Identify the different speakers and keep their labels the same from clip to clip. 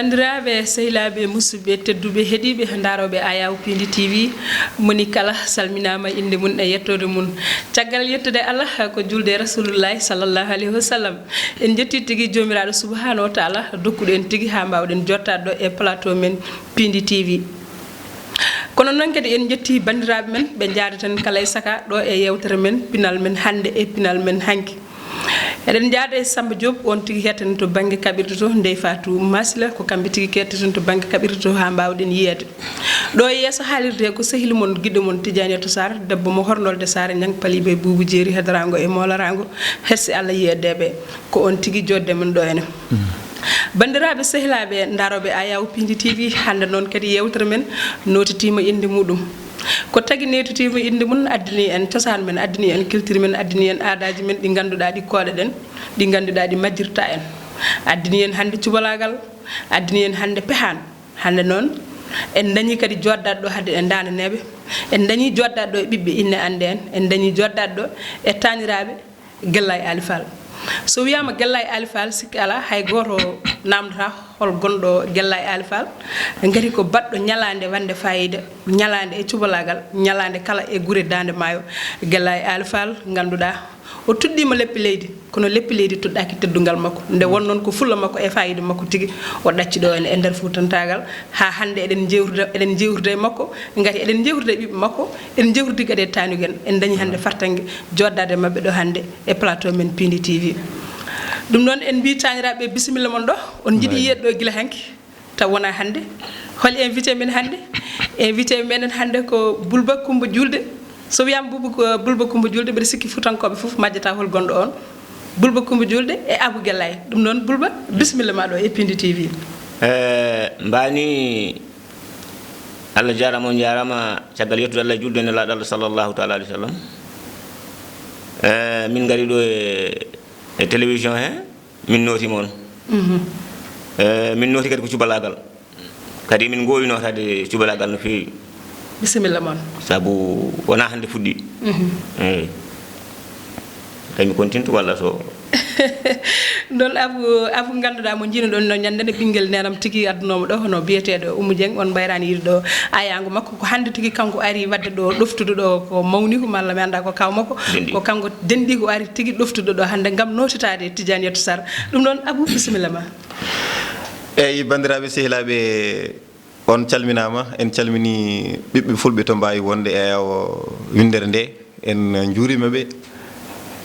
Speaker 1: bandiraɓe sehilaɓe musidɓe tedduɓe heeɗiɓe daroɓe Ayaw Pindi TV moni kala salminama inde mun e yettode mun caggal yettude Allah ko julde rasulullahi sallallahu alayhi wa sallam en jetti tigui jomiraɗo subhanahu wa taala dokkuɗo en tigui ha mbawɗen jottade ɗo e plateau men Pindi TV kono noon kadi en jetti bandiraɓe men ɓe jaadaten kala e saka ɗo e yewtere men pinal men hande e pinal men hanki eɗen jaada e Samba Diop on tigui hettani to banggue kaɓirɗe to Ndeye Fatou Masila ko kamɓe tigui ketteten to banggue kaɓirɗe to ha mbawɗen yiyede ɗo e yesso haalirde ko sehili mon guiɗo mon Tidianiatou Sarr debbo mo hornolde Sare Niang Palibe Boubou Jeeri Hedarago e Molarango hersi Allah yiyedeɓe ko on tigui jodde men ɗo ene bandiraɓe sehilaɓe daroɓe Ayaw Pindi TV hande noon kadi yewtere men notitima inde muɗum ko tagui netotima inde mun addini en cosaan men addini en culture men addini en aadaji men ɗi ganduɗa ɗi koɗeɗen ɗi ganduɗa ɗi majjirta en addini en hande cubalagal addini en hande pehan hande noon en dañi kadi joddaɗo ɗo hade e dananeɓe en dañi joddaɗo ɗo e ɓiɓɓe inne ande en dañi joddaɗo ɗo e taniraɓe Guella e Ali Fall so wiyama Guella e Ali Fall sikki ala hay goto namdata hol gonɗo Guella e Ali Fall gati ko baɗɗo ñalande wande fayida ñalande e cubalagal ñalande kala e guure dande maayo Guella e Ali Fall ganduɗa o tuɗɗima leppi leydi kono leppi leydi tuɗɗaki teddugal makko nde won noon ko fulla makko e fayida makko tigui o ɗacci ɗo ene e nder Fuutantagal ha hande eɗen jewrude e makko gati eɗen jewrude e ɓiɓɓe makko eɗen jewrude kadi e tanuguel en dañi hande fartangue joddade mabɓe ɗo hande e plateau men Pindi TV ɗum noon en mbi taniraɓe bisimilla mon ɗo on jiiɗi yiyede ɗo guila hanki taw wona hande hol invité men hande invité menen hande ko Boulba Coumba Julde so wiyama Boulba Coumba Julde mbiɗa sikki Fuutankoɓe foof majjata hol gonɗo on Boulba Coumba Julde e Abou Guella ɗum noon Boulba bisimilla ma ɗo e Pindi TV
Speaker 2: mbani Allah jarama on jarama caggal yettude Allah julde ne laaɗo Allah sallllahu taala alih w sallam min gari ɗo e télévision he min notima on min noti kadi ko cubalagal kadi min gowi notade cubalagal no fewi
Speaker 1: bisimilla moon
Speaker 2: saabu wona hande fuɗɗi eyyi kay mi continue walla so
Speaker 1: ɗon Abou ganduɗa mo jiino ɗon no ñandene ɓinguel nenam tigui addunomo ɗo hono biyeteɗo Oumou Dieng on mbayrani yiide ɗo ayago makko ko hande tigui kanko ari wadde ɗo ɗoftude ɗo ko mawni ko malla mi anda ko kaw makko ko kanko dendi ko ari tigui ɗoftude ɗo hande gam notitade Tidianiatou Sarr ɗum ɗon Abou bisimilla ma
Speaker 3: eyyi bandiraɓe sehilaɓe on calminama en calmini ɓiɓɓe fulɓe to mbawi wonde e windere nde en juurimaɓe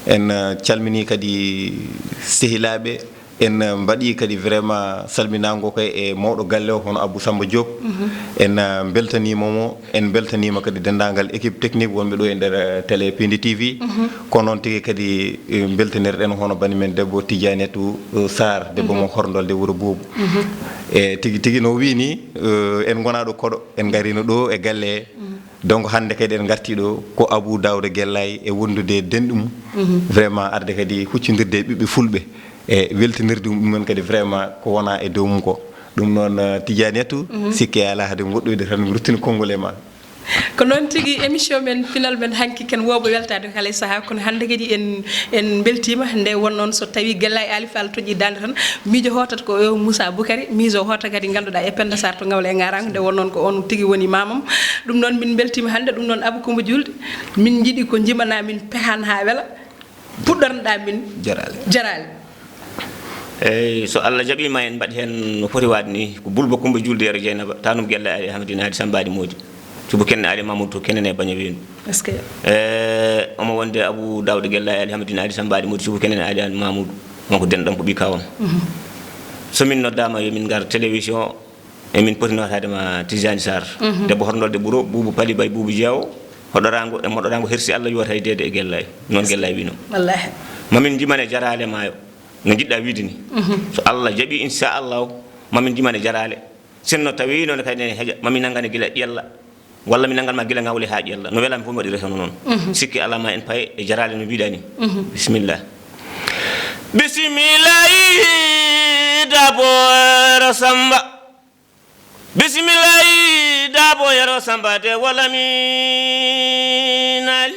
Speaker 3: en calmini kadi sehilaɓe en mbaɗi kadi vraiment salminago koye e mawɗo galle o hono Abou Samba Diop en beltanimomo en beltanima kadi dendagal équipe technique wonɓe ɗo e nder télé Pindi TV kono noon tigui kadi beltanirɗen hono banimen debbo Tidianiatou Sarr debbo mo horndolde wuuro Boubou e tigui no wini en gonaɗo koɗo en garino ɗo e galle he donc hande kadi en garti ɗo ko Abou Daouda Guellay e wondude denɗum vraiment arde kadi huccodirde e ɓiɓɓe fulɓe e weltanirde ɗumen kadi vraiment ko wona e dow mum ko ɗum noon Tidianiatou sikki ala hade woɗɗoyde tan mi ruttini konngol e ma
Speaker 1: ko noon tigui émission men final men hanki ken wooɓe weltade kala e saaha kono hande kadi en beltima nde won noon so tawi Guella e Ali Fall toƴƴi dande tan miijo hotata ko yo Moussa Boukary miijo hota kadi ganduɗa e Penda Sarr to Ngawle e Ngarango nde won noon ko on tigui woni mamam ɗum noon min beltima hande ɗum noon Abou Coumba Julde min jiiɗi ko jimana min pehan ha weela puɗɗornoɗa min jarale
Speaker 2: eyyi so Allah jaɓima en mbaɗi hen no foti wade ni ko Boulba Coumba Julde yero Dieynaba tanum Guella Ali Hamadine Adi Sambadi Modi subo kenne Ali Mamadou to kenen e baña weenu
Speaker 1: est ce que
Speaker 2: omo wonde Abou Daouda Guella Ali Hamadine Adi Sambadi Modi subo kenen Ali Mamadou wonko denɗam ko ɓi kawam somin noddama yomin gar télévision emin poti notadema Tidiani Sarr debbo horndolde ɓuuro Boubou Palibay Boubou Diawo hoɗorango e moɗorango hersi Allah yota e dede e Guellay noon Guellay wino
Speaker 1: wallahi
Speaker 2: mamin jimane jarale maayo no jiɗɗa wiide ni so Allah jaaɓi inchallahu mamin jimane jarale sinno tawi noon kadi heeƴa mamin nangane guila ƴella walla mi nanganma guila Ngawle ha ƴella no welami fof mi waɗi hono noon sikki Allah ma en paye e jarale no mbiɗa ni bisimillah bisimillahi dabo yero Samba bisimillahi dabo yero Samba de wala mi nali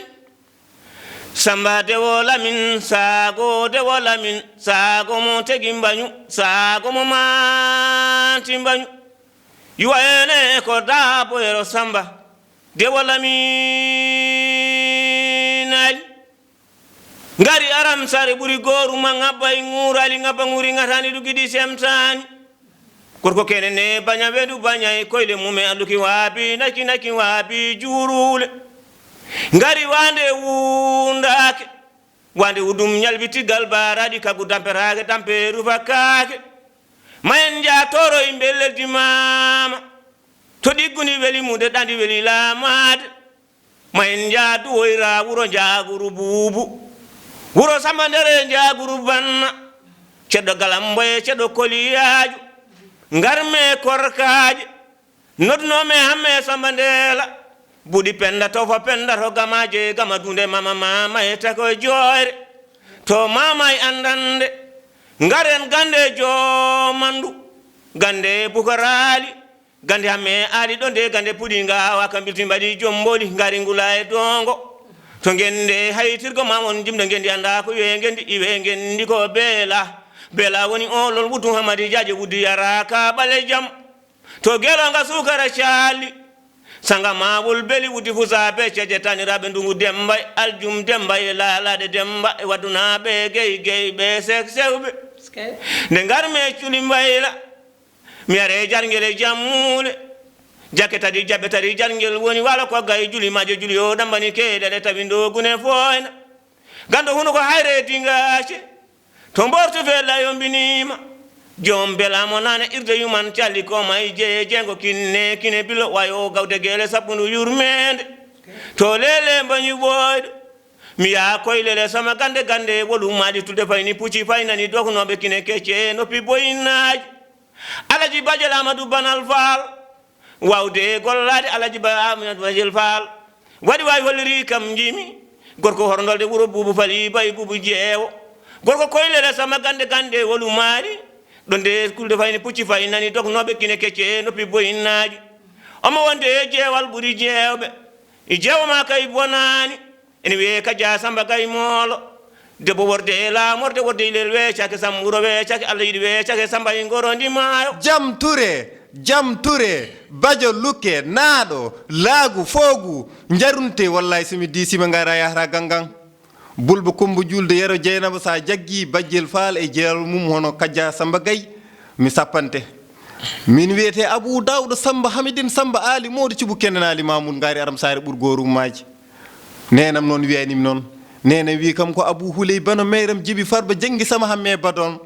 Speaker 2: samba dewo lamin sago dewo lamin sago mo tegi mbañu sago mo manti mbañu yuwayene ko daabo yero samba dewo lamin ali ngari aram sare ɓuri goru ma ŋabbay ŋurali ŋabba ŋuri ŋatani ɗugidi semtani korko kene ne baña wedu bañay koyle mume alluki waabi naki waabi juurule ngari wande wundake wande wudum ñalbitigal baraɗi kagu damperake damperu fakkake mayen jatoro yimɓe leldi mama to ɗigguni weli mude ɗandi weli lamade mayen jaduwoyra wuro jaguru buubu wuro samba ndere jaguru banna ceɗɗo galamboye ceɗɗo koliyaju ngarme korkaje nodnome hamme samba ndela buɗi penda to fo penda to gamaje gama dunde mama e tako joyre to mama e andande ngaren gande jomandu gande bukarali gande hamme ali ɗo nde gande puɗi ngawa kambilti mbaɗi jomboli ngari ngula e dongo to gende haytirgo mamon jimde gendi anda ko wiye gendi iwe gendi ko beela woni olol wutu hamadi jaje wuddi yaraka ɓale jam to gelonga sukara cali sanga mawol beli wuddi fusaɓe ceje taniraɓe ndungu demba aljum demba e laalade demba e waddunaɓe gey ɓe sewɓe nde garme culi mbayla mi are jarguel e jammule jakke tadi jaɓɓe tadi jarguel woni wala ko gay juli maje juli o ɗambani keeɗeɗe tawi ndogune foyna gando huno ko hayre dingace to mborto fella yombinima jom belamo nane irde yuman calli ko may jeengo kine bilo wayo gawde gele sappundu yurmede to lele mbañi ɓoyɗo mi yaa koylele sama gande wolumaɗi tulde fayni pucci faynani doknoɓe kine kecce noppi boyinnaji alaji badiel amadou banal fall wawde gollade alaji amadou badiel fall waɗi wawi holliri kam jimi gorko horndolde wuuro buubu fali bayi buubu jeewo gorko koylele sama gande wolumaɗi ɗo nde kulde fayni pucci faynani doknoɓe kine kecce noppi boyinnaji omo wonde jeewal ɓuuri jeewɓe e jeewma kay bonani ene wiye kadia samba gay moolo debbo worde e laamorde worde e lel weecake sam wuro weecake allah yiɗi weecake samba e ngorondi maayo
Speaker 3: jam ture bajo lukke naaɗo laagu foogu jarunte wallahi somi disima ngara yahata gangan bulba kombo julde yero jeynaba sa jaggi bajjel faal e jeewal mum hono kadia samba gay mi sappante min wiyete abou dawɗo samba hamidine samba ali mawdo cubu kendanali mamoud ngari aram sare ɓurgorumaji nenam noon wiyanimi noon nena wi kam ko abou huley bano mayram djibi farba janggi sama hamme badon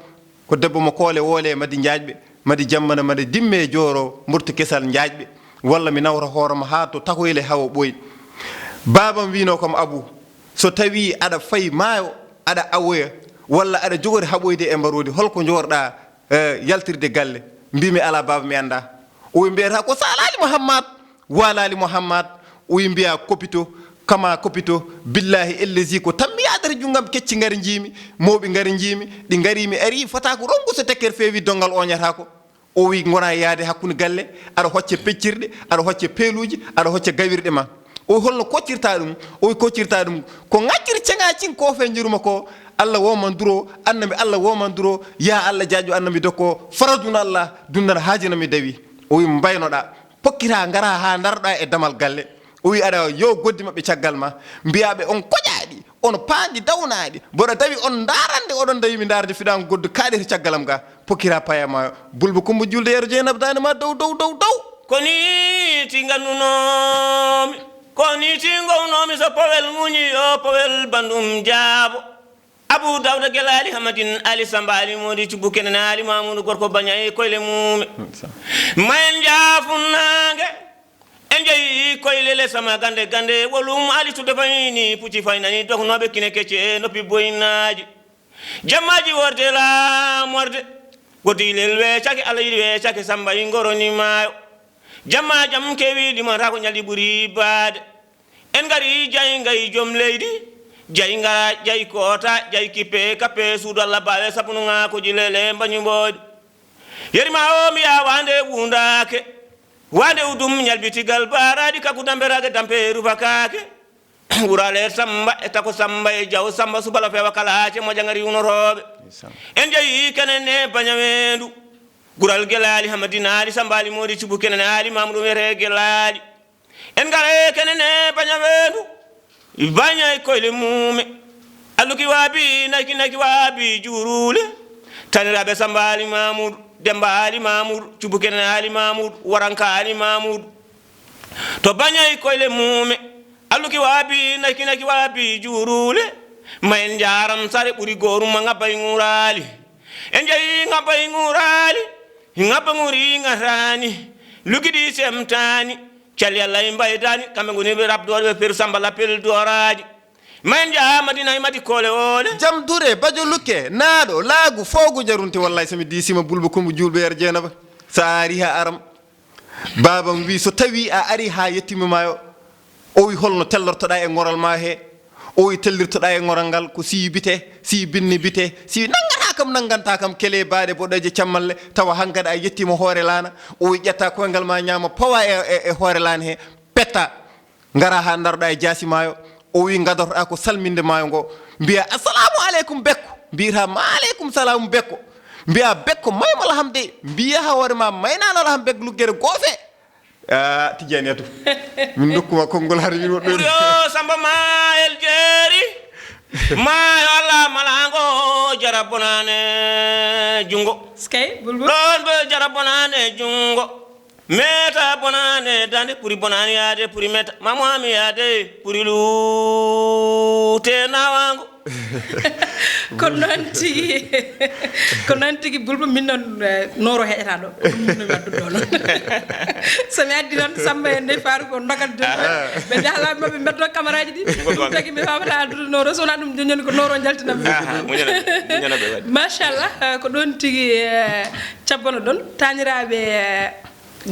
Speaker 3: ko debbo mo koole woole madi jaajɓe madi jammana madi dimme jooro mburto kesal jaajɓe walla mi nawra hoorema ha to takoyle hawa ɓoy babam wino kam abou so tawi aɗa fayi maayo aɗa awoya walla aɗa jogori haɓoyde e mbarodi holko jorɗa yaltirde galle mbimi ala baba mi anda o mbiyata ko salali mouhammad walali mouhammad o mbiya kopito kama kopito billahi ellesi ko tammi yadere jungam kecci ngari jimi mawɓe ngari jimi ɗi ngari mi ari fata ko rongo so tekkere feewi dongal oñata ko o wi gona yaade hakkude galle aɗa hocce peccirɗe aɗa hocce peeluji aɗa hocce gawirɗe ma o holno koccirta ɗum o wi koccirta ɗum ko ŋacciri ceŋacin ko fe jiruma ko allah womanduro annabi allah womanduro ya allah jaaju annabi dokko faraduna allah dundana haajinami dawi o wi mbaynoɗa pokkita ngara ha darɗa e damal galle o wi aɗa yo goddi mabɓe caggal ma mbiyaɓe on koƴaɗi on paandi dawnaɗi mboɗo dawi on darande oɗon dawi mi darde fiɗango goddu kaaɗete caggalam ga pokkira payamayo bulba kumba julde yero jeynab dane ma dow
Speaker 2: ko ni ti gandunomi ko ni ti gownomi so powel muñi yo powel bandum jaabo abou dawda gelali hamadine ali samba ali modi cubu kenene ali mamoudou gorko baña e koyle mume mayen jaafunnange en jeeyi koylele sama gande wolum ali tudde fayni pucci faynani doknoɓe kine kecce noppi boyinnaji jammaji worde laamorde godilel weecake allah yiɗi weecake samba yi ngoroni maayo jamma jam kewi limata ko ñalɗi ɓuuri baade en gari jayi joom leydi jayi ngara jayi koota jayi kippe kappe suudu allah bawe sappunuga ko jilele mbañumboɗi yerima o mi ya wande wundake wande udum ñalbitigal baraɗi kakku damberage dampe rufakake wurale samba e tako samba e jaw samba subala fewa kalace mo jangari unorobe en jayi kenene banyawendu gural gelali hamadinali sambali modi cibu kenene ali mamdu mere gelali en gare kenene banyawendu ibanya koyle mume aluki wabi naki wabi jurule tanirabe sambali mamud dembali mamud cibu kenene ali mamud waranka ali mamud to banya koyle mume aluki wabi naki wabi jurule mayen jaram sare buri gorum ngabay ngurali en jayi ngabay ngurali ngaba nguri ngarani lugidi semtani cali Allah mbaydani kambe ngoni be rabdo be per samba la pel doraji mayen jama dina madi kole wole
Speaker 3: jam dure bajo lukke naado laagu fogu jarunti wallahi sami disima bulbe ko mu julbe yer jeenaba saari ha aram babam wi so tawi a ari ha yettimi mayo o wi holno tellortoda e ngoral ma he o wi tellirtoda e ngoral ngal ko si bite si binni bite si nanganta kam kele baade bodoje cammalle tawa hangada a yettima hoore laana o wi ƴetta koyngal ma ñaama pawa e hoore laana he petta ngara ha daroɗa e jaasi maayo o wi gadortoɗa ko salminde maayo ngo mbiya assalamu aleykum bekko mbiyata ma aleykum salamu bekko mbiya bekko maymala ham de mbiya ha hoore ma maynanala ham bekko luggere goofe Tidiane atu min dokkuma konngol har min woɗɗo
Speaker 2: yo samba mayel jeeri mayo Allah malango jarabonane jungo
Speaker 1: skay bulbul
Speaker 2: don be jarabonane jungo meta bonane dande puri bonane yade puri meta mamami yade puri lu te nawango
Speaker 1: ko nanti ki bulbul min non noro heeta do min waddu do non so mi addi non samba en de faru ko ndokat de be dala mabbe meddo cameraji di tagi mi famata do noro so na dum ñoni ko noro jaltina
Speaker 2: muñana be wadi
Speaker 1: machallah ko don tigi ciabono don tanirabe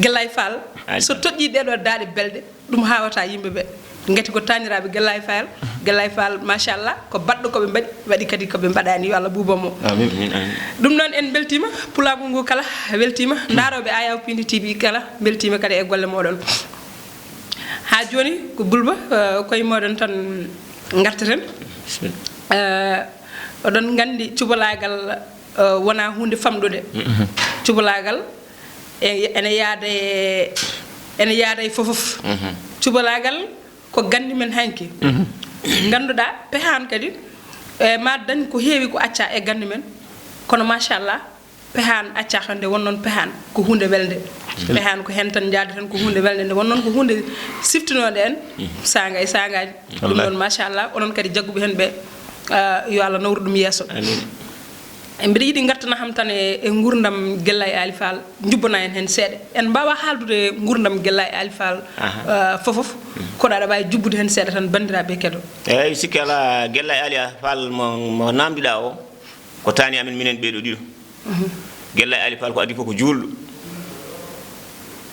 Speaker 1: gelay fall so toddi de do daade belde dum hawata yimbe be ngati ko tanirabe gelay fall machallah ko baddo ko be wadi kadi ko be badani yo Allah buuba mo
Speaker 3: amin
Speaker 1: dum non en beltima pulago ngo kala weltima ndarobe ayaw pindi tv kala beltima kadi e golle modon ha joni ko bulba koy modon tan ngartaten odon gandi cubalagal wona hunde famdude cubalagal ene yaade fofof cubalagal ko gandi men hanki ganduda pehan kadi ma dañ ko heewi ko acca e gandi men kono machallah pehan acca hande wonnon pehan ko hunde welde pehan ko hen tan jaade tan ko hunde welde nde wonnon ko hunde siftinode en sangaaji dum non machallah onon kadi jaggube hen be yo Allah nawru dum yeso en mbiɗa yiɗi gartana ham tan e gurdam Gella e Ali Fall jubbana en hen seeɗa en mbawa haaldude gurdam Gella e Ali Fall fofof kono aɗa wawi jubbude hen seeɗa tan bandiraɓe keɗo
Speaker 2: eyyi sikki ala Gella e Ali Fall mo namdiɗa o ko tani amen minen ɓeɗo ɗiɗo Gella e Ali Fall ko adi fof ko juulɗo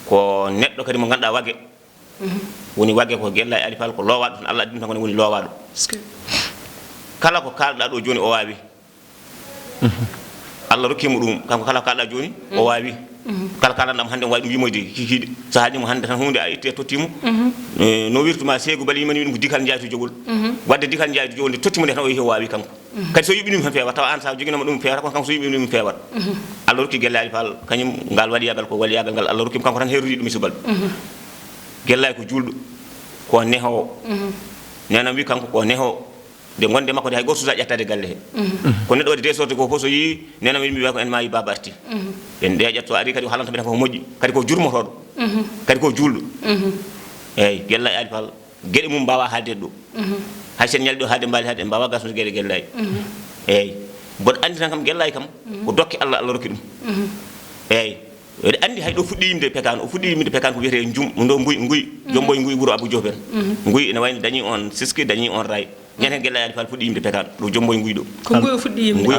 Speaker 2: ko neɗɗo kadi mo ganduɗa wagge woni wagge ko Gella e Ali Fall ko lowaɗo tan Allah addi tan ko woni lowaɗo kala ko kalɗa ɗo joni o wawi Allah rokkimo ɗum kanko kala kalɗa joni o wawi kala kalanɗam hande wawi ɗum yimoyde kikiɗe so haajimo hande tan hunde a itti e tottimo no wirtuma seegu bali yimani ɗum ko dikal jeyto jogol wadde dikal jeyto jogol nde tottimo nde tan o yehi o wawi kanko kadi so yiɓinimi tan feewat tawa an sa joguinoma ɗum feewata kono kanko so yiɓinimi ɗum feewat Allah rokki Gella Ali Fall kañum ngal waliyagal ko waliyagal ngal Allah rokkimo kanko tan herori ɗum e subalɓe Gella ko julɗo ko nehowo nenam wi kanko ko nehowo de gonde makko de hay goto susa ƴettade galle he ko neɗɗo waɗi de sorte ko fof so yi nenam wi ko en maayi baba arti en de ƴetto ari kadi halanta ɓe tan ko moƴƴi kadi ko jurmotoɗo kadi ko julɗo eyyi Gella e Ali Fall gueɗe mum mbawa haalde ɗo hay sen ñalɗi ɗo haalde mbaali haalde en mbawa gasnude gueɗe Gella eyyi mboɗo andi tan kam Gella kam ko dokke Allah rokki ɗum eyyi ede andi hay ɗo fuɗɗi yimde pekan o fuɗɗi yimde pekan ko wiyete jum ndo nguy jomboy nguy wuro Abou Diop en nguy ene wayno dañi on siski dañi on ray ñen Gella e Ali Fall fuɗɗi yimde pekan ɗo jomboy nguy ɗo
Speaker 1: ko nguy o fuɗɗi yimde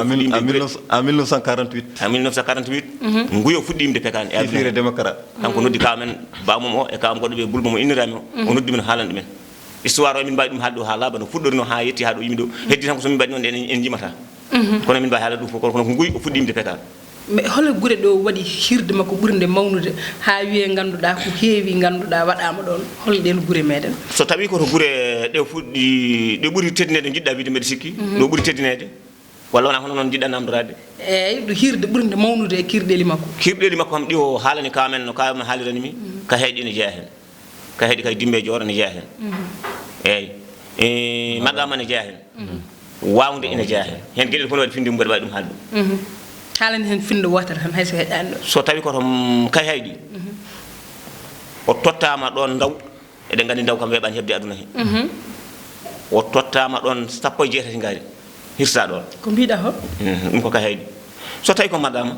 Speaker 3: en 1948
Speaker 2: en 1948 nguy o fuɗɗi yimde pekan e
Speaker 3: fire démocrate
Speaker 2: kanko noddi kamen bamum o e kawam goɗɗo ɓe bulbo mo innirami o noddi men haalande men histoire o min mbawi ɗum haalde ɗo ha laaɓa no fuɗɗori no ha yetti ha ɗo yimɓe ɗo heddi tan ko somin mbaɗi noon en jimata kono min mbawi haalade ɗum fof kono ko nguy o fuɗɗi yimde pekan
Speaker 1: mais holo gure ɗo waɗi hirde makko ɓurde mawnude ha wiye ganduɗa ko heewi ganduɗa waɗama ɗon holɗen gure meɗen
Speaker 2: so tawi koto gure ɗe fuɗɗi ɗe ɓuuri teddinede jiɗɗa wiide mbeɗa sikki ɗo ɓuuri teddinede walla wona hono noon jiɗɗa namdorade
Speaker 1: eyyi ɗo hirde ɓurde mawnude e kirɗeli makko
Speaker 2: kirɗeli makko kam ɗi o haalani kamen no kamen haalirani mi ka heeɗi ne jeeya hen ka heeɗi kay dimbe jooɗo ne jeeya hen eyyi magama ne jeeya hen wawde ene jeeya hen hen gueɗel fof ne waɗi finde mbeɗa wawi ɗum haalde ɗum
Speaker 1: haalani hen finde wotere tan hayso heƴƴani ɗo
Speaker 2: so tawi koto kay hayɗi o tottama ɗon ndaw eɗen gandi ndaw kam weeɓani hebde aduna he o tottama ɗon sappo e jeetati ngaari hirsa ɗon
Speaker 1: ko mbiɗa ho
Speaker 2: ɗum ko kay hayɗi so tawi ko maɗama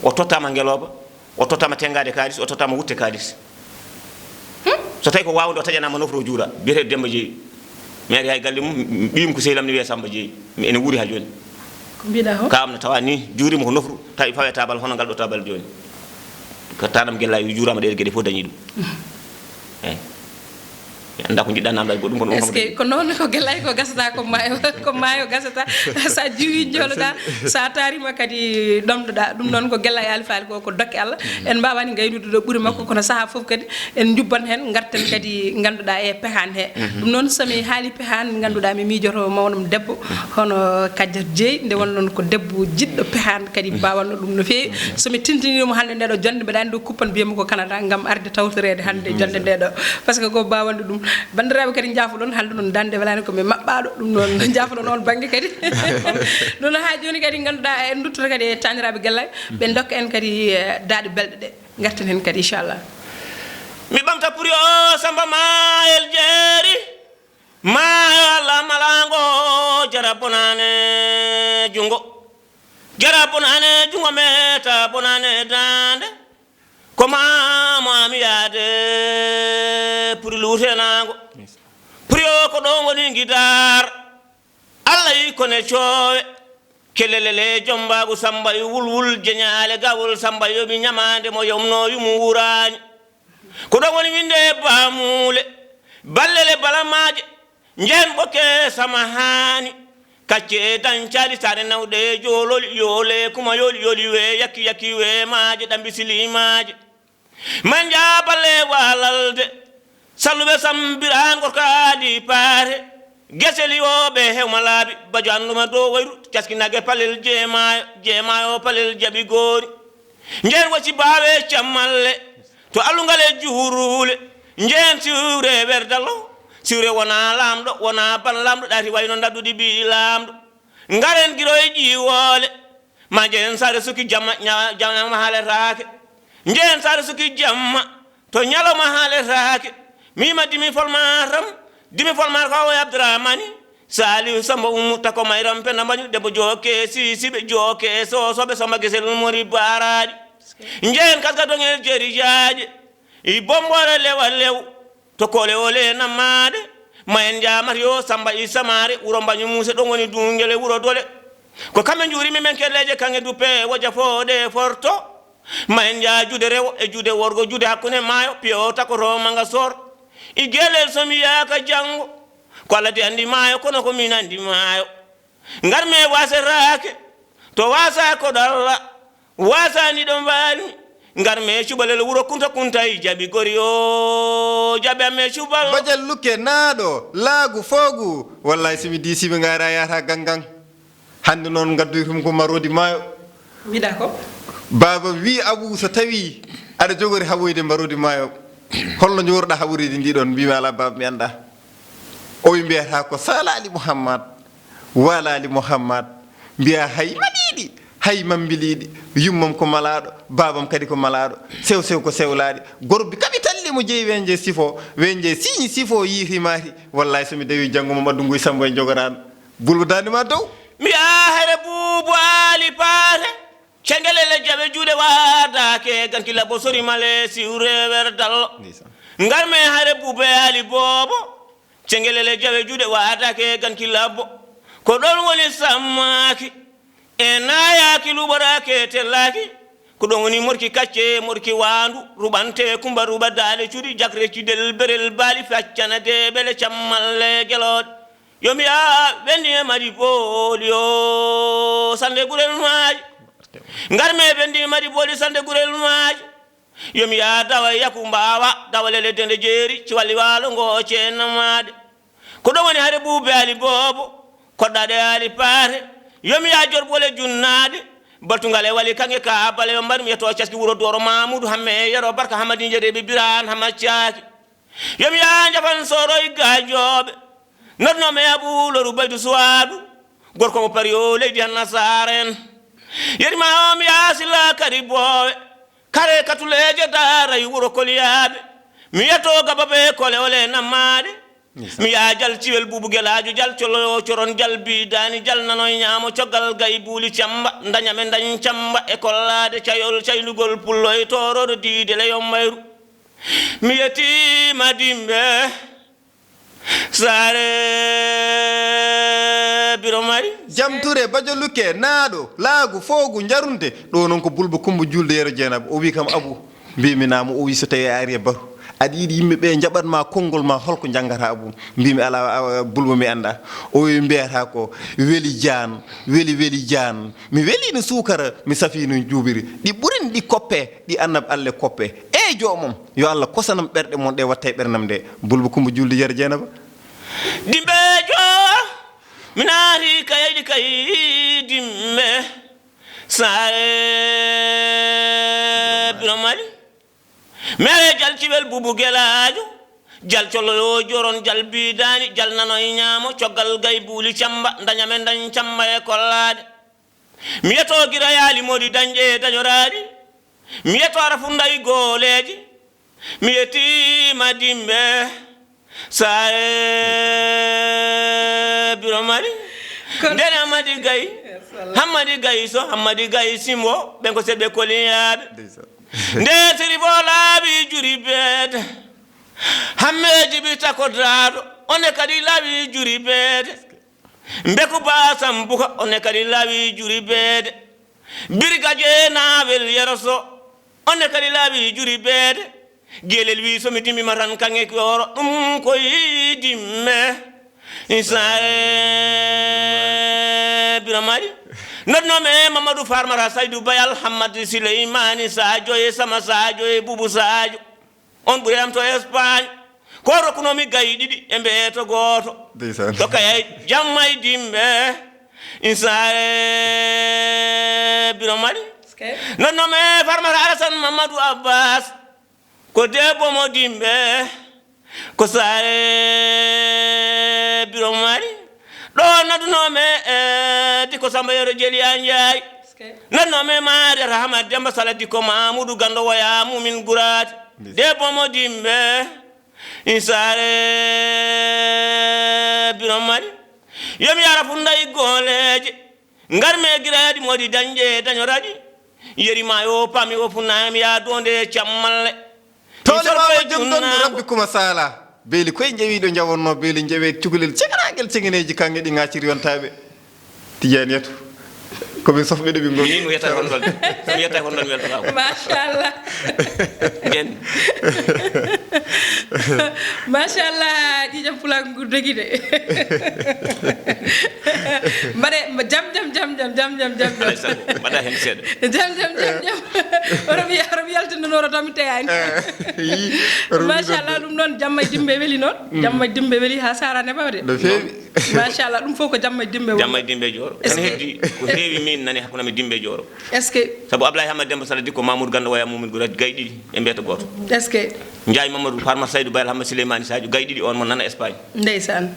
Speaker 2: o tottama ngeloba o tottama tengade kalis o tottama wutte kalis so tawi ko wawde o taƴanama nofro juura biyete Demba Jeeyi maire hay galle mum ɓiyum ko sehlam ne wiye Samba Jeeyi ene wuuri ha joni
Speaker 1: ko mbiɗa ho
Speaker 2: kam ne tawa ni juurima ko nofru tawi fawe tabal hono ngal ɗo tabal joni ko tanam guella wi juurama ɗe gueɗe fof dañi ɗum eyyi anda ko jiɗɗa namdade goɗɗum kono
Speaker 1: est ce que ko noon ko guellay ko gasata ko maayo gasata sa jiwi joloɗa sa tarima kadi ɗomɗoɗa ɗum noon ko guellay alfaali ko dokke Allah en mbawani gaynude ɗo ɓuuri makko kono saaha foof kadi en jubban hen garten kadi ganduɗa e pehan he ɗum noon somi haali pehan ganduɗa mi miijoto mawnum debbo hono Kadiata Jeeyi nde won noon ko debbo jiɗɗo pehan kadi bawanno ɗum no feewi somi tintinimo hande ndeɗo jonde mbeɗa andi ɗo kuppan mbiyami ko Canada gam arde tawtorede hande jonde ndeɗo par ce que ko bawanɗo ɗum bandiraɓe kadi jaafoɗon halde noon dande welani komi mabɓaɗo ɗum noon jaafoɗon on banggue kadi ɗum ha joni kadi ganduɗa en duttoto kadi e taniraɓe guellay ɓe dokka en kadi daaɗe belɗe ɗe garten hen kadi inchallah
Speaker 2: mi ɓamta pour o Samba Mayel Jeeri mayo Allah malago jara bonane jungo meta bonane dande ko mami yaade pour luutenago pour yo ko ɗon woni guidar Allah yi kone coowe kelelele jombagu Samba yi wulwul jeñale gawol Samba yomi ñamande mo yomno yumu wurani ko ɗon woni winde bamule ballele balamaje jehen ɓokke sama hani kacce dancali sare nawɗe jololi yole kuma yoli we yakki we maje ɗambi silimaje man jaballe walalde salluɓe sambiran gorkadi paate geseli yoɓe hewma laabi bajo anduma dow wayru caskinage palel jeemayo palel jaɓi goori jehen wacci bawe cammalle to allugal e juurule jehen siwre werdallo siwre wona lamɗo wona ban lamɗo ɗati wayno daddude bi lamɗo ngaren guiro e ƴiwole ma jehen sare suki jamma haaletake jehen sare suki jamma to ñalawma haaletake mima dimi folmatam ko o Abdourahmani Saliou Samba umutta ko mayram penda mbañu debbo joke sisiɓe joke sosoɓe Samba gesel mori baraɗi jehen kaska dongel jeeri jaaje i bombore lewa lew to kole ole nammade ma en jamat yo Samba i samare wuro mbañu muse ɗon woni dungele wuro dole ko kamɓe jurimi men kelleje kange duppe woja fode forto ma en jaa juude rewo e juude worgo juude hakkude maayo piyo takoto manga sor i gelel somi yaaka jango ko Allah de andi maayo kono ko min andi maayo ngar me waserake to wasa ko dalla wasani ɗon mbalmi ngar me cubalel wuro kunta i jaɓi gori o jaɓi amme cubal
Speaker 3: bajal lukke naaɗo laagu foogu wallahi somi disimi ngara yata gangan hande noon gaddoytum ko marodi maayo
Speaker 1: mbiɗa ko
Speaker 3: baba wi Abou so tawi aɗa jogori haɓoyde marodi maayo holno jowruɗa haɓoridi ndi ɗon mbimi ala baba mi anda o wi mbiyata ko salali Mouhammad walali Mouhammad mbiya hay maɗiɗi hay mambiliɗi yummam ko malaɗo babam kadi ko malaɗo sew ko sewlaɗi gorbi kaɓi talli mo jeeyi wenje sifo wenje siñi sifo yiitimati wallahi somi dawi janggo mo maddu nguy Samba e jogorano bulbudandema dow
Speaker 2: mbiya here buubu ali paate cengelele jaɓe juuɗe wadake ganki labbo sori male siwre werdallo ngar me hare buube ali boobo cengelele jaɓe juuɗe wadake ganki labbo ko ɗon woni sammaki e nayaki luɓorake tellaki ko ɗon woni morki kacce morki wandu ruɓante kumba ruɓa daale cuuɗi jakre cidel berel baali faccana de ɓele cammalle geloɗe yomi ya ɓenni e mari booli o sande gurel maaji ngarme ɓe ndimadi booli sande gurel maaji yomi yaa dawa yaku mbaawa dawalele dende jeeri ciwalli waalo ngo ceennamaade ko ɗon woni hade buube ali boobo koɗɗaɗe ali paate yomi yaa jorɓole junnaade baltungal e wali kange ka bale ɓe mbaɗi mi yettoo caski wuro dooro mamoudou hamme yero barka hamadi jereɓe biran ha maccaaki yomi yaa jafan soroy gajooɓe nodnome aɓuuloru baydu suwaadu gorko mo pari o leydi han nasara en yerima o mi yaasila kadi boowe kare katuleje daarayi wuro koliyaaɓe mi yettoo gaba ɓe kole ole nammaade mi yaa jal ciwel buubu gelaajo jal colo coron jal biidani jal nanoye ñaamo coggal gay buuli camba dañame dañ camba e kollaade cayol caylugol pulloye toroɗo diide le yommayru mi yettima dimɓe saare biro mari
Speaker 3: jam touré badio lukke naaɗo laagu foogu jarunde ɗo noon ko bulba kumba julde yero jeenaɓe o wi kam abou mbimi namo o wi so tawi ari e baru aɗa yiiɗi yimɓeɓe jaɓatma konngol ma holko janggata abou mbimi ala bulba mi anda o wi mbiyata ko weeli jaan weeli jaan mi welino suukara mi safino juubiri ɗi ɓurini ɗi koppe ɗi annaɓe allah koppe e jomum yo allah kosanam ɓerɗe mon ɗe watta e ɓernam nde bulba kumba julde yero jeenaba
Speaker 2: dimɓejo mi naati kaydi kay dimɓe saare bino mali mere jal ciwel bubu gelaajo jal colo joron jal biidani jal nanoye ñaamo coggal gay buuli camba dañame dañ camba e kollaade mi yettoo gira yaali modi dañƴe dañoraadi mi yettoo ara fundayi gooleeji mi yettima dimɓe saare biro mari ndene hammadi gay so hammadi gay simbo ɓen ko seɗɓe koliyaaɓe nde siri fo laaɓi juri beede hammeji ɓirta ko daaɗo one kadi laaɓi juri beede mbeku basam buka one kadi laaɓi juri beede birgaje naawel yeroso one kadi laaɓi juri beede gelel wi somi dimmima tan kange yoro ɗum koye dimme isae biro mari nodnome mamadou farmata saydou bayal hammadou souleymani sadio e sama sadio e boubou sadio on ɓuuri am to espagne ko rokkunomi gayi ɗiɗi e mbeeto gooto dokay jamma e dimɓe isae biro mari nodnome farmata alassane mamadou abbas ko debbo mo dimɓe ko saare biro mari ɗo nodunome diko samba yero jeeliya njaay nodnome mariata hamad demba sala diko mamoudou gando waya mumin gurati debbo mo dimɓe saare biro mari yomi yara fundayi gooleje ngarme guiraɗi modi dañƴe dañoraɗi yerima yo pami o funnami ya donde cammalle
Speaker 3: tole wawa jom ɗon mi rabbi kuma sala beeli koye jeewiɗo jawonno beeli jeewe cukalel ceganaguel cegeneji kange ɗi gacciri yontaɓe tidiane yeto komin sofɓeɗo ɓe goni
Speaker 2: mi yetta kon ɗon mi yetta kon ɗon weltata
Speaker 1: machallah machallah ƴiƴam pulago ngur dogi de mbaɗe jam
Speaker 2: mbaɗa hen seeɗa
Speaker 1: jam oɗomi yaltinanoro tan mi teyani machallah ɗum noon jamma e dimɓe weeli noon jamma e dimɓe weeli ha sarane bawde
Speaker 3: no fewi
Speaker 1: machallah ɗum fof ko jamma e dimɓe
Speaker 2: jamma e dimɓe jooro tan heddi ko heewi min nani hakkunde mi dimɓe jooro
Speaker 1: est ce que
Speaker 2: sabu ablaye hamad demba sala dikko mamoudou ganda waya mumin gurati gay ɗiɗi e mbiyata goto
Speaker 1: est ce que
Speaker 2: ndiaye mamadou farmata saydou bayal hamad souleymani sadio gay ɗiɗi on mo nana espagne
Speaker 1: ndeysan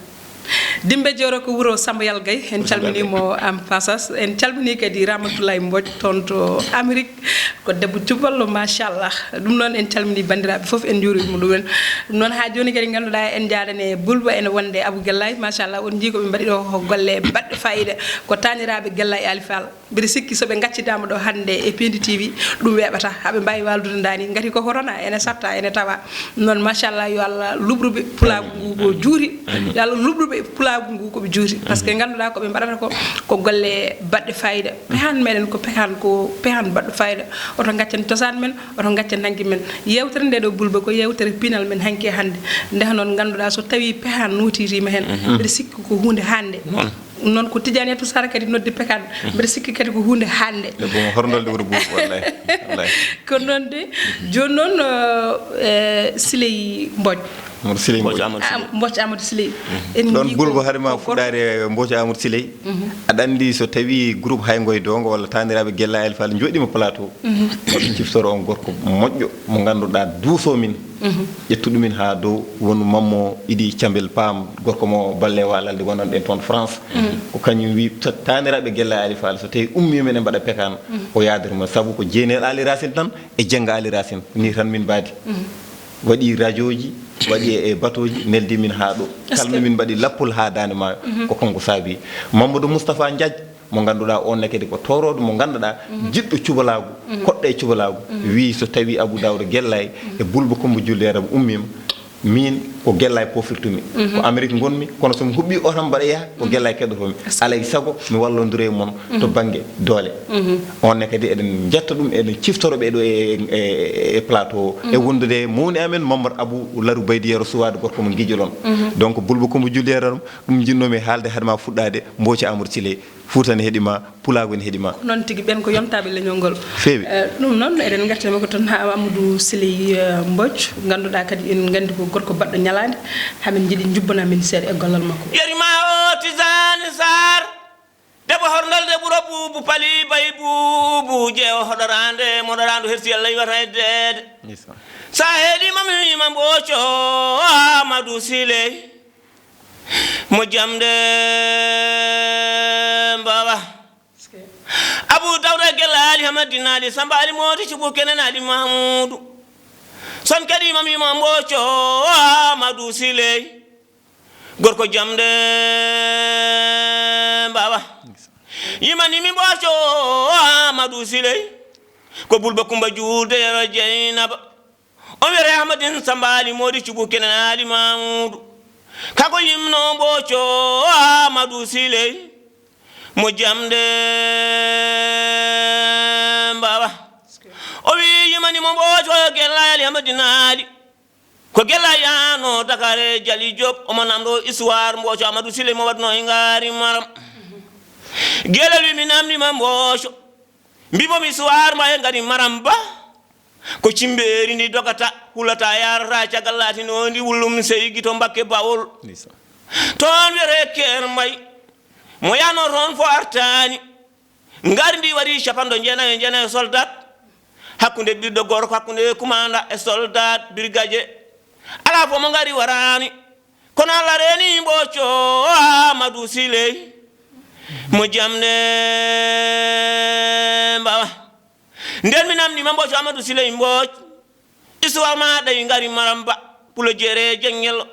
Speaker 1: dimɓe jooro ko wuuro sambayal gay en calminimo en passage en calmini kadi ramatoulaye mbodj toon to amérique ko debbo cuballo machallah ɗum noon en calmini bandiraɓe foof en juurima ɗumen ɗum noon ha joni kadi ganduɗa en jaadane bulba ene wonde abou guellay machallah on jii koɓe mbaɗi ɗo ko golle baɗɗe fayida ko taniraɓe guellay ali fall mbiɗa sikki soɓe gaccidama ɗo hande e pindi tv ɗum weɓata haɓe mbawi waldude dani gati koko rona ene satta ene tawa noon machallah yo allah luɓruɓe pulago ngu ko juuri yo allah luɓruɓe pulago ngu koɓe juuti par ce que ganduɗa koɓe mbaɗata ko golle baɗɗe fayida pehan meɗen ko pehan baɗɗo fayida oto gaccen cosaan men oto gaccen hanki men yewtere nde ɗo bulba ko yewtere pinal men hanki hande ndeha noon ganduɗa so tawi pehan notitima hen mbiɗa sikki ko hunde hande non ko Tidiane to sara kadi nodde pekan mbeɗa sikki kadi ko hunde hande
Speaker 3: bon horndolde wuro buubu wallahi wallahi
Speaker 1: ko non de joni noon Siley Mbodj
Speaker 3: Amadou Siley
Speaker 2: Mbodj Amadou Siley
Speaker 1: Mbodj Amadou Siley
Speaker 3: ɗon Boulbo harima fuɗɗare Mbodj Amadou Siley aɗa andi so tawi groupe haygoye dongo walla taniraɓe Guella Ali Fall joɗima plateau oɗo ciftoro on gorko moƴƴo mo ganduɗa duuso min ƴettuɗo min ha dow wonu Mammo Idi Thiambel Pam gorko mo balle walalde wonan ɗen toon France ko kañum wi taniraɓe Guella Ali Fall so tawi ummi men e mbaɗa pekan o yadarma saabu ko jeenel Ali Racine tan e jengga Ali Racine ni tan min mbaadi waɗi radio ji waɗi e bateau ji neldi min ha ɗo kalno min mbaɗi lappol ha dande maayo ko kanko saabi Mamadou Moustapha Diadj mo ganduɗa on ne kadi ko toroɗo mo ganduɗa jiɗɗo cubalagu koɗɗo e cubalagu wi so tawi Abou Dawda Guellay e Boulba Coumba Jullere ummima min ko Guellay pofirtumi ko Amérique gonmi kono somi huɓɓi o tan mbaɗa yaha ko Guellay keɗotomi alay saago mi wallodira e moon to banggue doole on ne kadi eɗen jetta ɗum eɗen ciftoro ɓeɗo e plateau e wondude mawni amen Mamadou Abou Larou Baydiyero suwade gorko mo guijolon donc Boulba Coumba Jullere ɗum jinnomi haalde hadema fuɗɗade Mbodj Amadou Siley Fouta ne heɗima Pulago ne heɗima
Speaker 1: noon tigi ɓen ko yontaɓe leñol ngol
Speaker 3: feewi
Speaker 1: ɗum noon eɗen gartema ko toon ha Amadou Siley Mbodj ganduɗa kadi en gandi ko gorko baɗɗo ñalade hamin jiiɗi jubbana min seeɗa e gollal makko
Speaker 2: yerima o Tijani Sar debbo horndolde ɓuuro buubu pali bayi buubu ƴeewo hoɗorande moɗorandu hersi Allah yiwata e deede sa heeɗima mi wima Mbodj Amadou Siley mo jamde mbawa Abou Dawda Guella Ali Hamadinali Samba Ali Modi Cubu Kenen Ali Mahmoudou son kadi mami ma Mbodj Amadou Siley gorko jamde mbawa yimani mi Mbodj Amadou Siley ko Boulba Coumba Juldere Jeynaba o wiyete Hamadine Samba Ali Modi Cubu Kenen Ali Mahmoudou kako yimno Mbodj Amadou Siley mo jamde mbawa o wi yimani mo Mbodj Guella Ali Hamadinali ko Guella yano Dakar Jali Diop omo namɗo histoire Mbodj Amadou Siley mo waɗno e ngari maram Guella wi mi namdima Mbodj mbimomi histoire ma e ngari maram ba ko cimberi ndi dogata hulata yarata caggal latino ndi wullum seygi to Mbakke Bawol toon wiyete Ker Mbay mo yano toon fo artani ngari ndi waɗi capanɗe jeenayi soldat hakkude ɓiɗɗo gorko hakkude commanda e soldat brigadier ala fo mo ngari warani kono Allah reni Mbodj Amadou Siley mo jamde mbawa nden mi namdima Mbodj Amadou Siley Mbodj histoire ma ɗayi ngari maramba pulo jeere jengel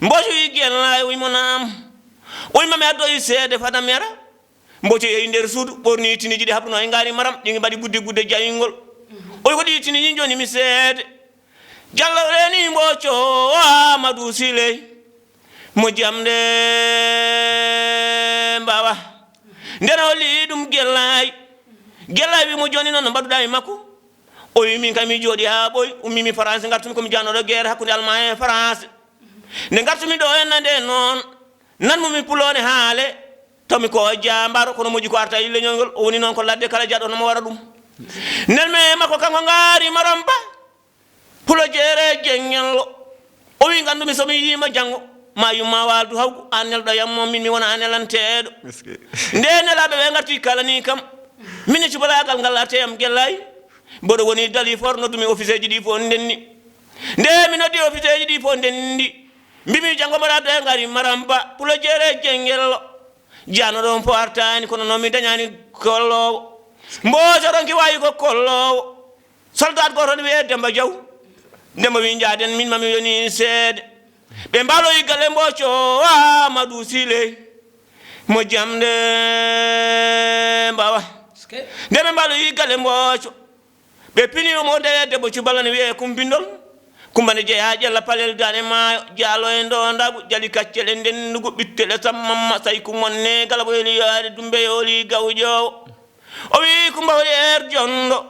Speaker 2: Mbodj wi Guella wimo nam o wimami addoyi seede fada mera Mbodj yehi nder suudu ɓorni tiniji ɗi habruno e ngari maram ɗi mbaɗi gudde jayingol o wi ko ɗi tiniji joni mi seede Diallo reni Mbodj Amadou Siley mo jamde mbawa nden holli ɗum Guella wi mo joni noon mbaɗuɗa e makko o wi min kam mi jooɗi ha ɓoy ummimi France gartumi komi janoɗo guerre hakkude Allemagne e France nde gartumi ɗo ennande noon nanmumi pulone haale tawmi ko jambaro kono moƴƴi ko arta e leñol ngol o woni noon ko ladde kala jaɗo nomo waɗa ɗum nden mi makko kanko ngaari maram ba pulo jeere jengello o wi gandumi somi yima janggo ma yumma waldu hawgu an nelɗo yammo min mi wona nelanteɗo nde nelaɓe ɓe garti kalani kam mini cubalagal ngal arte am Guellay mboɗo woni dali for noddumi office ji ɗi fof ndenni nde mi noddi office ji ɗi fof ndenni mbimi janggo mbaɗa ɗo e ngari maram ba pulo jeere jengello jano ɗon fo artani kono noon mi dañani kollowo Mbodj ronki wawi ko kollowo soldat goto ne wiye Demba Diaw Demba wi jaaden min mami yoni seede ɓe mbaloyi galle Mbodj Amadou Siley mo jamde mbawa nde ɓe mbaloyi galle Mbodj ɓe pinimo nde debbo cuballa ne wiye kumbindol kumbane jeeya ƴella palel dane maayo jaalo e ndondagu jali kaccele ndendugu ɓittele sammamma sayi kumonne gala bo heli yaade dumbe yoli gawƴowo o wi kumba holi jondo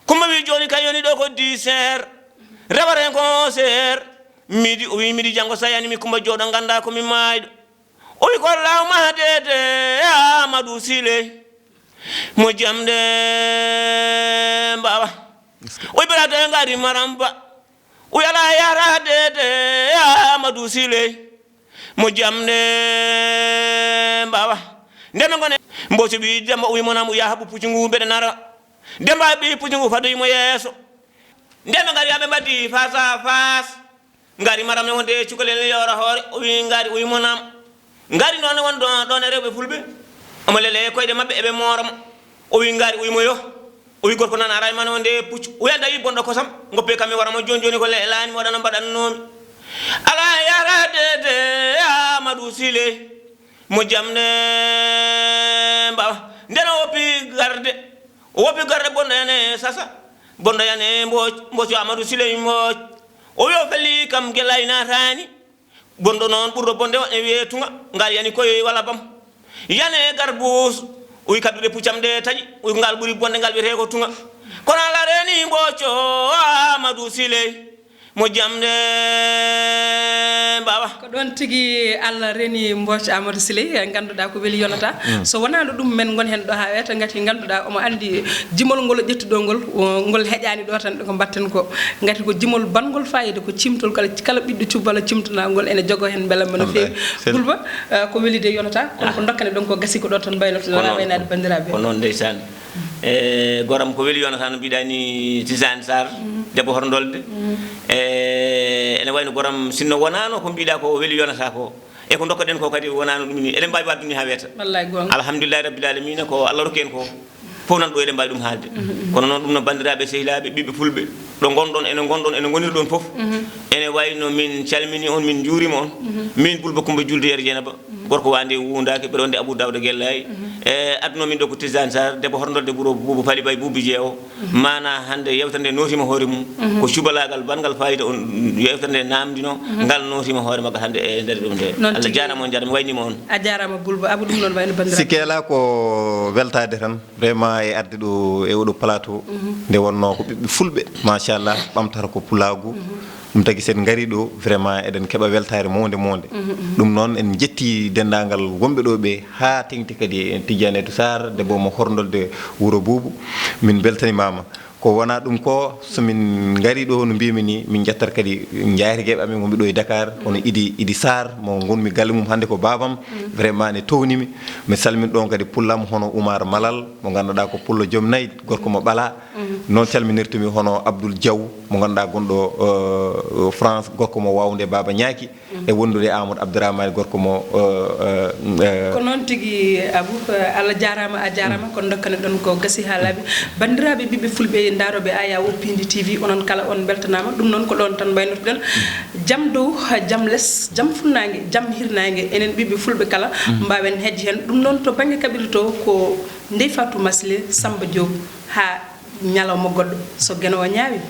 Speaker 2: kumba wi joni kay yoni ɗo ko 10 heures rewaren ko ser midi o wi midi janggo sayani mi kumba jooɗo ganda komi mayɗo o wi ko lawma dede amadou sile mo jamde mbawa oy barata ngari maramba o yala yarade de amadou sile mo jamde mbawa ndema ngone mboso bi demba uyi monam ya habu pucungu bede nara demba bi pucungu fadu mo yeso ndema ngari yabe mbadi face à face ngari maram ne wonde cukalel yora hore uyi ngari uyi monam ngari non won don rewbe fulbe amalele koyde mabbe ebe moram uyi ngari uyi moyo uyi gorko nan aray man wonde puccu uyanda yi bondo kosam ngoppe kam wara mo jonjoni ko lelani wadana badannomi ala yarade de amadou sile mo jamne mbawa ndena wopi garde bondo yane sasa bondo yane mbo amadou sile mo o yo feli kam gelay natani bondo non burdo bonde e wetunga ngal yani koy wala bam yane garbus uy kadude pucamde taji uy ngal buri bonde ngal wiete ko tunga kono la reni mbocho amadou sile mo jamde baba
Speaker 1: ko don tigi alla reni mboch amadou sile ganduda ko weli yonata so wona dum men gon hen do ha weta ngati ganduda omo andi jimol ngol jettudo ngol hejani do tan ko batten ko ngati ko jimol bangol fayide ko cimtol kala biddo cubala cimtuna ngol ene jogo hen belam no fewi bulba ko weli de yonata ko dokkane don ko gasi ko do tan bayno wala waynade bandirabe
Speaker 2: ko non ndeysan goram ko weli yonata no bidani Tizane Sar debbo horndolde ene wayno goram sinno wonano ko biida ko weli yonata ko e ko dokkaden ko kadi wonano dum ni eden mbawi waddu ni ha weta
Speaker 1: wallahi gonga
Speaker 2: alhamdulillah rabbil alamin ko Allah roken ko fof nan do eden mbawi dum haalde kono non dum no bandirabe sehilabe bibbe fulbe do gondon ene gonir don fof ene wayno min calmini on min jurima on min bulba kumba julde yer jenaba gorko wande wundake be donde abou dawda gellay adno min do ko Tizane Sar debbo horndolde buro bubu fali bay bubu jeewo mana hande yewtande notima hoore mum ko cubalagal bangal fayida on yewtande namdino ngal notima hoore magga hande e der dum de Allah jarama on jarama waynima on
Speaker 1: a jarama bulba abou dum non wayno bandira
Speaker 3: sikela ko weltade tan vraiment e arde do e odo plateau nde wonno ko bibbe fulbe machallah bamtata ko pulagu dum tagi sen ngari do vraiment eden keba weltare monde dum non en jetti dendangal wombe do be ha tingti kadi en Tidiane Sar debbo mo horndolde wuro bubu min beltani mama ko wona dum ko so min ngari do no bimi ni min jettar kadi jaari gebe amin gombe do e Dakar ono idi Sar mo gonmi galle mum hande ko babam vraiment ne townimi mi salmin don kadi pullam hono Oumar Malal mo ganduda ko pullo jom nay gorko mo bala non calminirtumi hono Abdoul Diaw mo ganduda gondo France gorko mo wawnde baba nyaaki e wondude Amadou Abdourahmane gorko mo
Speaker 1: ko non tigi abou Allah jarama a jarama ko dokkane don ko gasi halabi bandirabe bibbe fulbe darobe aya Opindi TV onon kala on beltanama dum non ko don tan baynotoden jam dow jam les jam funnaange jam hirnaange enen bibbe fulbe kala mbawen hedji hen dum non to bangi kabirito ko Ndey Fatou Masile Samba Diop ha nyalo mo goddo so geno o nyaawi